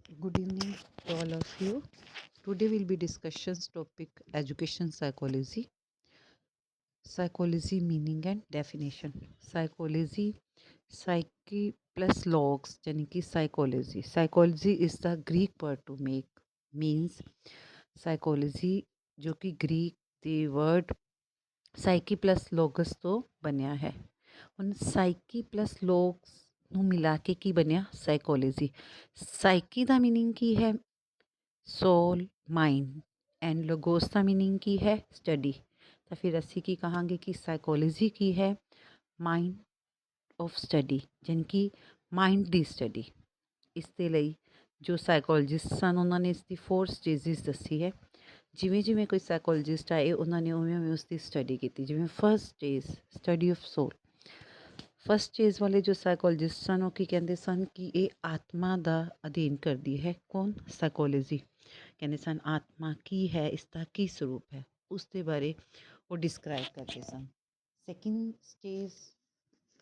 Good evening to all of you. Today will be discussions topic education psychology. Psychology meaning and definition. Psychology, psyche plus logs यानी कि psychology. Psychology is the Greek word to make means psychology जो कि Greek the word psyche plus logos ਤੋਂ ਬਣਿਆ ਹੈ। ਹੁਣ psyche plus logs ਨੂੰ ਮਿਲਾ ਕੇ ਕੀ ਬਣਿਆ psychology. Psyche ਦਾ meaning ਕੀ ਹੈ ਸੋਲ ਮਾਈਂਡ ਐਂਡ ਲੋਗੋਸ ਦਾ ਮੀਨਿੰਗ ਕੀ ਹੈ ਸਟੱਡੀ ਤਾਂ ਫਿਰ ਅਸੀਂ ਕੀ ਕਹਾਂਗੇ ਕਿ ਸਾਈਕੋਲੋਜੀ ਕੀ ਹੈ ਮਾਈਂਡ ਆਫ ਸਟੱਡੀ ਜਾਣੀ ਕਿ ਮਾਈਂਡ ਦੀ ਸਟੱਡੀ ਇਸ ਦੇ ਲਈ ਜੋ ਸਾਈਕੋਲੋਜਿਸਟ ਸਨ ਉਹਨਾਂ ਨੇ ਇਸ ਦੀ 4 ਸਟੇਜਿਸ ਦੱਸੀ ਹੈ ਜਿਵੇਂ ਜਿਵੇਂ ਕੋਈ ਸਾਈਕੋਲੋਜਿਸਟ ਆਏ ਉਹਨਾਂ ਨੇ ਉਵੇਂ ਉਵੇਂ ਉਸ ਦੀ ਸਟੱਡੀ ਕੀਤੀ ਜਿਵੇਂ first stage study of soul first stage ਵਾਲੇ ਜੋ ਸਾਈਕੋਲੋਜਿਸਟ ਸਨ ਉਹ ਕੀ ਕਹਿੰਦੇ ਸਨ ਕਿ ਇਹ ਆਤਮਾ ਦਾ ਅਧਿਐਨ ਕਰਦੀ ਹੈ ਕੌਣ ਸਾਈਕੋਲੋਜੀ ਕਹਿੰਦੇ ਸਨ ਆਤਮਾ ਕੀ ਹੈ ਇਸ ਦਾ ਕੀ ਸਰੂਪ ਹੈ ਉਸ ਦੇ ਬਾਰੇ ਉਹ ਡਿਸਕ੍ਰਾਈਬ ਕਰਦੇ ਸਨ ਸੈਕਿੰਡ ਸਟੇਜ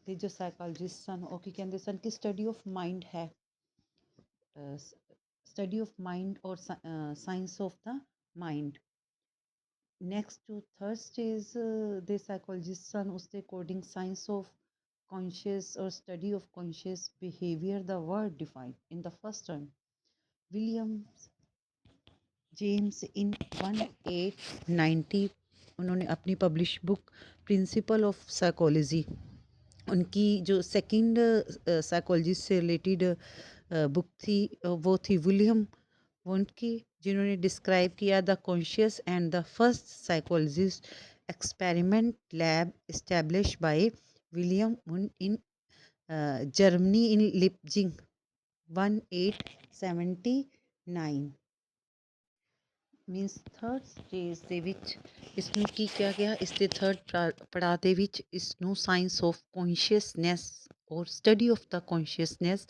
ਦੇ ਜੋ ਸਾਈਕੋਲੋਜਿਸਟ ਸਨ ਉਹ ਕੀ ਕਹਿੰਦੇ ਸਨ ਕਿ ਸਟੱਡੀ ਆਫ ਮਾਈਂਡ ਹੈ ਸਟੱਡੀ ਆਫ ਮਾਈਂਡ ਔਰ science of the mind next to third stage ਦੇ ਸਾਈਕੋਲੋਜਿਸਟ ਸਨ ਉਸ ਦੇ according science of conscious or study of conscious behavior the word defined in the first term william James in 1890 उन्होंने अपनी publish book principle of psychology उनकी जो second psychology से related book थी वो थी विलियम वुंट की जिन्होंने डिस्क्राइब किया the conscious and the first psychologist experiment lab establish by William Wundt in Germany in Leipzig 1879 means third stage ਦੇ ਵਿੱਚ ਇਸ ਨੂੰ ਕੀ ਕਿਹਾ ਗਿਆ ਇਸ ਦੇ ਥਰਡ ਪੜਾਅ ਦੇ ਵਿੱਚ ਇਸ ਨੂੰ ਸਾਇੰਸ ਆਫ ਕੌਨਸ਼ੀਅਸਨੈਸ ਔਰ study of the consciousness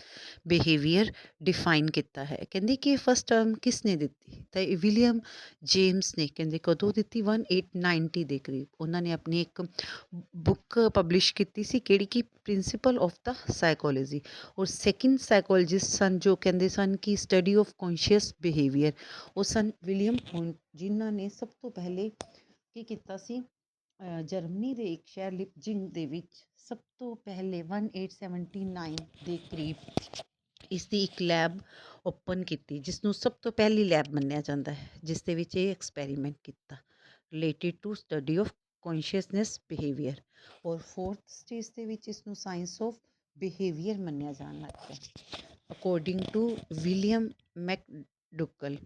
behaviour define ਕੀਤਾ ਹੈ ਕਹਿੰਦੇ ਕਿ ਇਹ ਫਸਟ ਟਰਮ ਕਿਸ ਨੇ ਦਿੱਤੀ ਤਾਂ ਇਹ ਵਿਲੀਅਮ ਜੇਮਸ ਨੇ ਕਹਿੰਦੇ ਕਦੋਂ ਦਿੱਤੀ 1890 ਦੇ ਕਰੀਬ ਉਹਨਾਂ ਨੇ ਆਪਣੀ ਇੱਕ ਬੁੱਕ ਪਬਲਿਸ਼ ਕੀਤੀ ਸੀ ਕਿਹੜੀ ਕਿ ਪ੍ਰਿੰਸੀਪਲ ਆਫ ਦਾ ਸਾਈਕੋਲੋਜੀ ਔਰ ਸੈਕਿੰਡ ਸਾਈਕੋਲੋਜਿਸਟ ਸਨ ਜੋ ਕਹਿੰਦੇ ਸਨ ਕਿ ਸਟੱਡੀ ਆਫ ਕੌਨਸ਼ੀਅਸ ਬਿਹੇਵੀਅਰ ਉਹ ਸਨ ਵਿਲੀਅਮ ਵੁੰਟ ਜਿਨ੍ਹਾਂ ਨੇ ਸਭ ਤੋਂ ਪਹਿਲੇ ਕੀ ਕੀਤਾ ਸੀ ਜਰਮਨੀ ਦੇ ਇੱਕ ਸ਼ਹਿਰ ਲਿਪਜਿੰਗ ਦੇ ਵਿੱਚ ਸਭ ਤੋਂ ਪਹਿਲੇ 1879 ਦੇ ਕਰੀਬ ਇਸ ਦੀ ਇੱਕ ਲੈਬ ਓਪਨ ਕੀਤੀ ਜਿਸ ਨੂੰ ਸਭ ਤੋਂ ਪਹਿਲੀ ਲੈਬ ਮੰਨਿਆ ਜਾਂਦਾ ਹੈ ਜਿਸ ਦੇ ਵਿੱਚ ਇਹ ਐਕਸਪੈਰੀਮੈਂਟ ਕੀਤਾ related to study of consciousness behaviour ਔਰ ਫੋਰਥ ਸਟੇਜ ਦੇ ਵਿੱਚ ਇਸ ਨੂੰ ਸਾਇੰਸ ਆਫ ਬਿਹੇਵੀਅਰ ਮੰਨਿਆ ਜਾਣ ਲੱਗ ਪਿਆ ਅਕੋਰਡਿੰਗ ਟੂ ਵਿਲੀਅਮ ਮੈਕਡੁਕਲ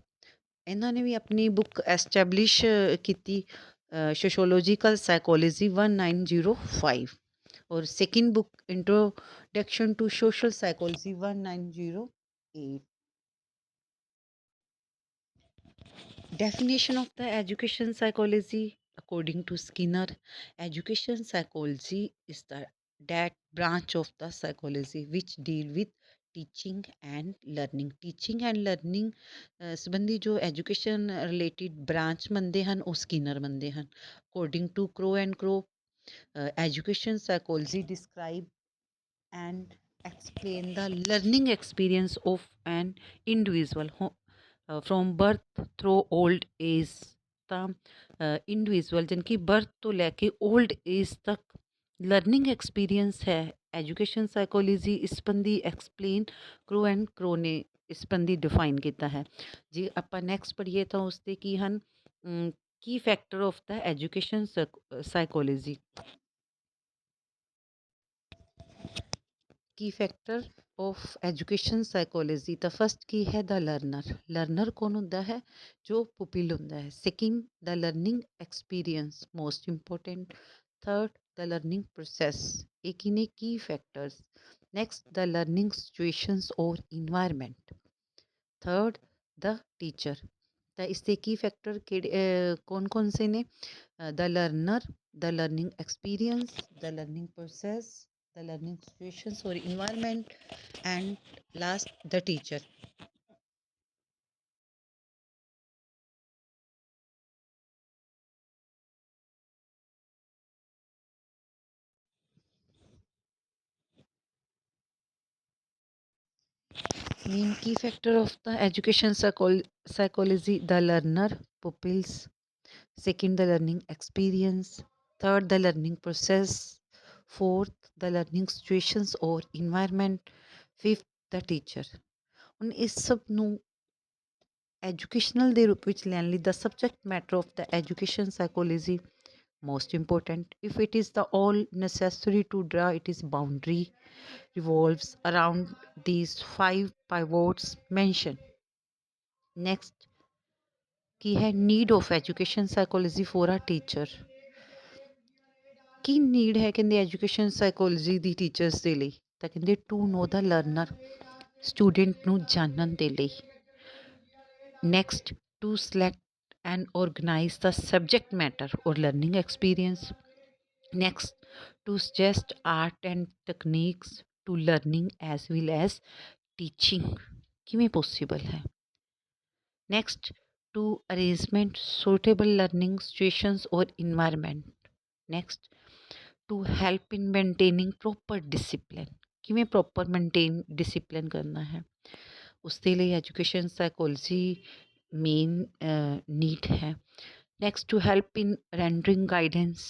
ਇਹਨਾਂ ਨੇ ਵੀ ਆਪਣੀ ਬੁੱਕ ਐਸਟੈਬਲਿਸ਼ ਕੀਤੀ ਸੋਸ਼ੋਲੋਜੀਕਲ ਸਾਈਕੋਲੋਜੀ 1905 ਔਰ second book introduction to social psychology 1908 definition of the education psychology according to Skinner education psychology is that branch of the psychology which deal with teaching and learning ਸੰਬੰਧੀ ਜੋ education related branch ਮੰਨਦੇ ਹਨ ਉਹ Skinner ਮੰਨਦੇ ਹਨ according to Crow and Crow education psychology describe and explain the learning experience of an individual from birth through old age ਤਾਂ individual ਜਾਣੀ ਕਿ ਬਰਥ ਤੋਂ ਲੈ ਕੇ ਓਲਡ ਏਜ ਤੱਕ ਲਰਨਿੰਗ ਐਕਸਪੀਰੀਅੰਸ ਹੈ ਐਜੂਕੇਸ਼ਨ ਸਾਈਕੋਲੋਜੀ ਇਸ ਸੰਬੰਧੀ ਐਕਸਪਲੇਨ ਕ੍ਰੋ ਐਂਡ ਕ੍ਰੋ ਨੇ ਇਸ ਸੰਬੰਧੀ ਡਿਫਾਈਨ ਕੀਤਾ ਹੈ ਜੇ ਆਪਾਂ ਨੈਕਸਟ ਪੜ੍ਹੀਏ ਤਾਂ ਉਸ ਦੇ ਕੀ ਹਨ ਕੀ factor of the education psychology ਕੀ ਫੈਕਟਰ ਆਫ ਐਜੂਕੇਸ਼ਨ ਸਾਈਕੋਲੋਜੀ ਤਾਂ ਫਸਟ ਕੀ ਹੈ ਦਾ ਲਰਨਰ ਕੌਣ ਹੁੰਦਾ ਹੈ ਜੋ ਪੁਪਿਲ ਹੁੰਦਾ ਹੈ second the learning experience most important third the learning process ਇਹ ਕੀ ਨੇ ਕੀ factors next the learning situations ਔਰ ਇਨਵਾਇਰਮੈਂਟ ਥਰਡ ਦਾ ਟੀਚਰ ਤਾਂ ਇਸ ਦੇ ਕੀ ਫੈਕਟਰ ਕਿਹੜੇ ਕੌਣ ਸੇ ਨੇ the learner the learning experience the learning process the learning situations or environment and last the teacher Main key factor of the education psychology: the learner, pupils. Second, the learning experience. Third, the learning process. Fourth, the learning situations or environment. Fifth, the teacher. ਹੁਣ ਇਸ ਸਭ ਨੂੰ educational ਦੇ ਰੂਪ ਵਿੱਚ ਲੈਣ ਲਈ the subject matter of the education psychology most important. If it is the all necessary to draw it is boundary revolves around these five pivots mentioned. Next ਕੀ ਹੈ need of education psychology for a teacher. ਕੀ need ਹੈ ਕਹਿੰਦੇ education psychology ਦੀ teachers ਦੇ ਲਈ ਤਾਂ ਕਹਿੰਦੇ to know the learner student ਨੂੰ ਜਾਣਨ ਦੇ ਲਈ। Next to select and organize the subject matter or learning experience. Next, to suggest art and techniques to learning as well as teaching ਕਿਵੇਂ possible ਹੈ। Next, to arrangement suitable learning situations or environment. Next, to help in maintaining proper discipline ਕਿਵੇਂ proper maintain discipline ਕਰਨਾ ਹੈ ਉਸ ਦੇ ਲਈ education psychology main need है। Next, to help in rendering guidance.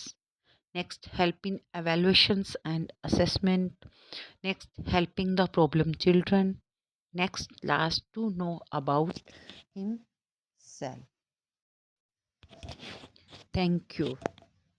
Next, help in evaluations and assessment. Next, helping the problem children. Next, last, to know about himself. Thank you.